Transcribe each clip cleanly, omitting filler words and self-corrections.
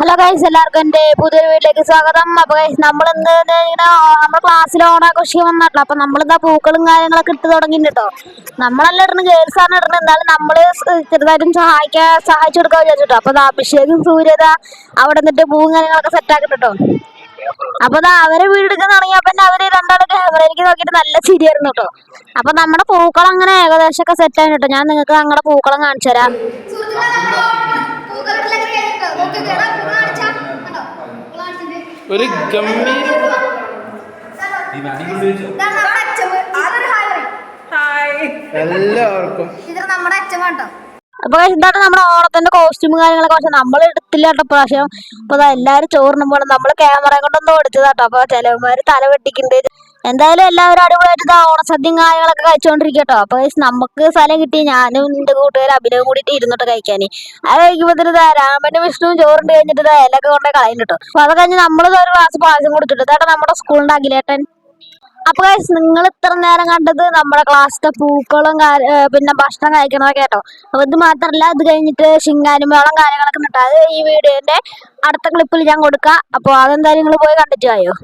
Hello guys, എല്ലാവർക്കും എൻ്റെ പുതിയൊരു വീട്ടിലേക്ക് സ്വാഗതം. അപ്പോൾ ഗൈസ് നമ്മളിന്ന് ഇങ്ങനെ നമ്മുടെ ക്ലാസ്സിൽ ഓണാഘോഷിക്കാൻ വന്നിട്ടോ. അപ്പോൾ നമ്മളിതാ പൂക്കളും കാര്യങ്ങളൊക്കെ ഇട്ട് തുടങ്ങിയിട്ടോ. നമ്മളെല്ലാം ഇടുന്നത് ഗേൾസാണ് ഇടുന്നത്, എന്നാലും നമ്മൾ ചെറുതായിട്ടും സഹായിച്ചു കൊടുക്കാൻ വിചാരിച്ചിട്ടോ. അപ്പോൾ അഭിഷേകും സൂര്യത അവിടെ നിന്നിട്ട് പൂവും കാര്യങ്ങളൊക്കെ സെറ്റാക്കിട്ടോ. അപ്പോൾ അവരെ വീടെടുക്കാൻ തുടങ്ങിയപ്പോൾ തന്നെ അവര് രണ്ടാളും ക്യാമറയിലേക്ക് നോക്കിയിട്ട് നല്ല ചിരിയായിരുന്നു കേട്ടോ. അപ്പോൾ നമ്മുടെ പൂക്കളം അങ്ങനെ ഏകദേശമൊക്കെ സെറ്റാണ് കേട്ടോ. ഞാൻ നിങ്ങൾക്ക് ഞങ്ങളുടെ പൂക്കളം കാണിച്ചു തരാം. ഒരു ഗംഭീര എല്ലാവർക്കും നമ്മുടെ അച്ഛൻ. അപ്പൊ ഇതാണ് നമ്മുടെ ഓണത്തിന്റെ കോസ്റ്റ്യൂമും കാര്യങ്ങളൊക്കെ. പക്ഷെ നമ്മൾ എടുത്തില്ല കേട്ടോ പ്രാവശ്യം. അപ്പൊ എല്ലാവരും ചോറിനും പോകണം. നമ്മള് ക്യാമറ കൊണ്ടൊന്നും എടുത്തതാട്ടോ. അപ്പൊ ചിലവന്മാര് തല വെട്ടിക്കുന്നുണ്ട്. എന്തായാലും എല്ലാവരും അടിപൊളിയായിട്ട് ഓണസദ്യയും കാര്യങ്ങളൊക്കെ കഴിച്ചോണ്ടിരിക്കട്ടോ. അപ്പൊ നമുക്ക് സ്ഥലം കിട്ടി. ഞാനും എന്റെ കൂട്ടുകാരും അഭിനവും കൂടിയിട്ട് ഇരുന്നിട്ട് കഴിക്കാന്. അത് കഴിക്കുമ്പോഴത്തേന് രാമനും വിഷ്ണുവും ചോറിണ്ട് കഴിഞ്ഞിട്ട് ഇലൊക്കെ കൊണ്ടേ കളയുന്നുട്ടോ. അപ്പൊ അത് കഴിഞ്ഞ് നമ്മള് ഒരു ഗ്ലാസ് പായസം കൊടുത്തിട്ട് ഇതാട്ടോ നമ്മുടെ സ്കൂളിന്റെ അഖിലേട്ടൻ. അപ്പൊ നിങ്ങൾ ഇത്ര നേരം കണ്ടത് നമ്മുടെ ക്ലാസ്സിലെ പൂക്കളും പിന്നെ ഭക്ഷണം കഴിക്കണതൊക്കെ കേട്ടോ. അപ്പൊ ഇത് മാത്രല്ല, ഇത് കഴിഞ്ഞിട്ട് ശിങ്കാരിമേളം കാര്യങ്ങളൊക്കെ ഉണ്ട്. അത് ഈ വീഡിയോന്റെ അടുത്ത ക്ലിപ്പിൽ ഞാൻ കൊടുക്കാം. അപ്പൊ അതെന്തായാലും നിങ്ങൾ പോയി കണ്ടിട്ട് വായോ.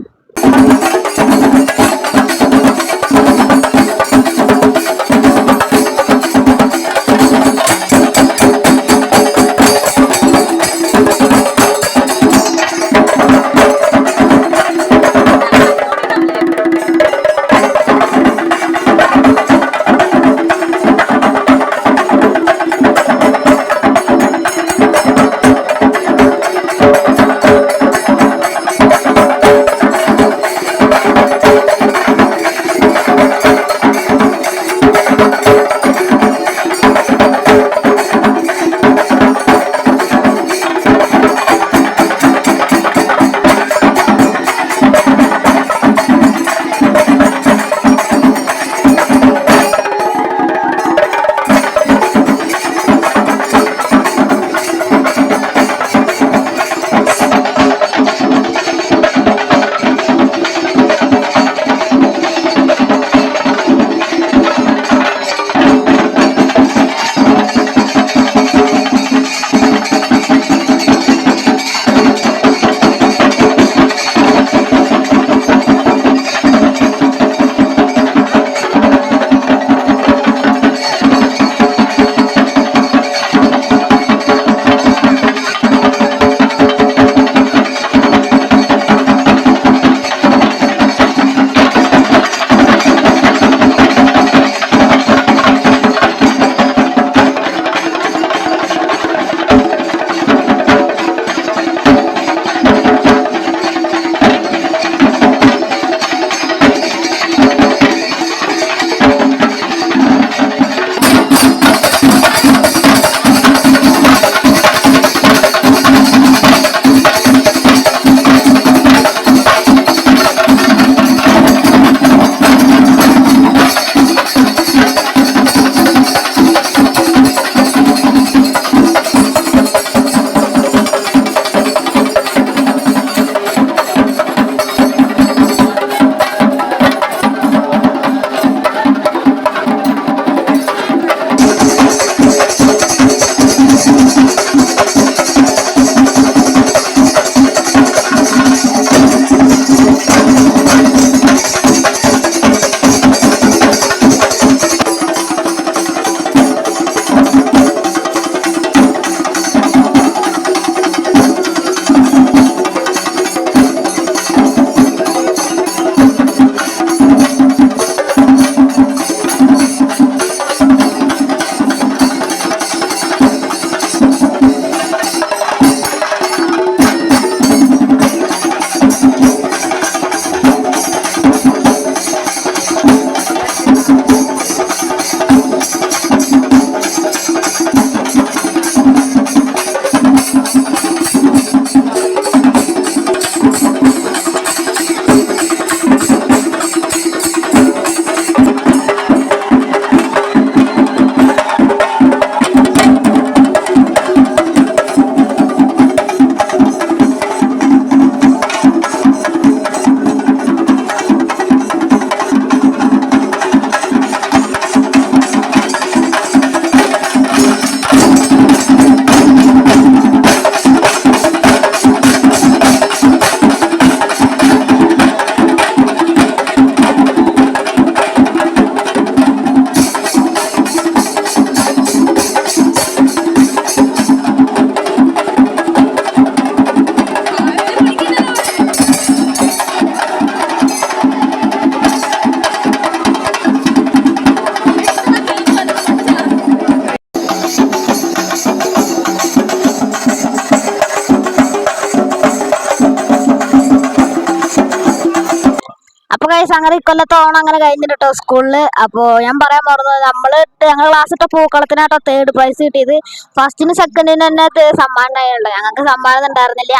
അങ്ങനെ ഇക്കൊല്ലത്തെ ഓണം അങ്ങനെ കഴിഞ്ഞിട്ട് കേട്ടോ സ്കൂളിൽ. അപ്പോൾ ഞാൻ പറയാൻ മറന്നത് ഞങ്ങൾ ക്ലാസ്സിട്ട പൂക്കളത്തിനാട്ടോ 3rd പ്രൈസ് കിട്ടിയത്. ഫസ്റ്റിന് സെക്കൻഡിന് തന്നെ സമ്മാനം ഞങ്ങൾക്ക് സമ്മാനം ഉണ്ടായിരുന്നില്ല.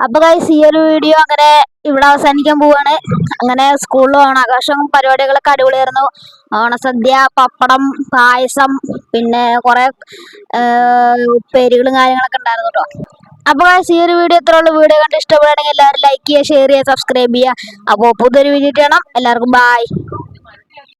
അപ്പൊ ഗൈസ് ഈ ഒരു വീഡിയോ അങ്ങനെ ഇവിടെ അവസാനിക്കാൻ പോവാണ്. അങ്ങനെ സ്കൂളിൽ ഓണാഘോഷം പരിപാടികളൊക്കെ അടിപൊളിയായിരുന്നു. ഓണസദ്യ, പപ്പടം, പായസം, പിന്നെ കുറെ ഉപ്പേരികളും കാര്യങ്ങളൊക്കെ ഉണ്ടായിരുന്നു കേട്ടോ. അപ്പൊ ഗൈസ് ഈ ഒരു വീഡിയോ ഇത്രേ ഉള്ളൂ. വീഡിയോ കണ്ട് ഇഷ്ടപ്പെടുകയാണെങ്കിൽ എല്ലാവരും ലൈക്ക് ചെയ്യുക, ഷെയർ ചെയ്യുക, സബ്സ്ക്രൈബ് ചെയ്യുക. അപ്പോൾ പുതിയൊരു വീഡിയോ കാണാം. എല്ലാവർക്കും ബൈ.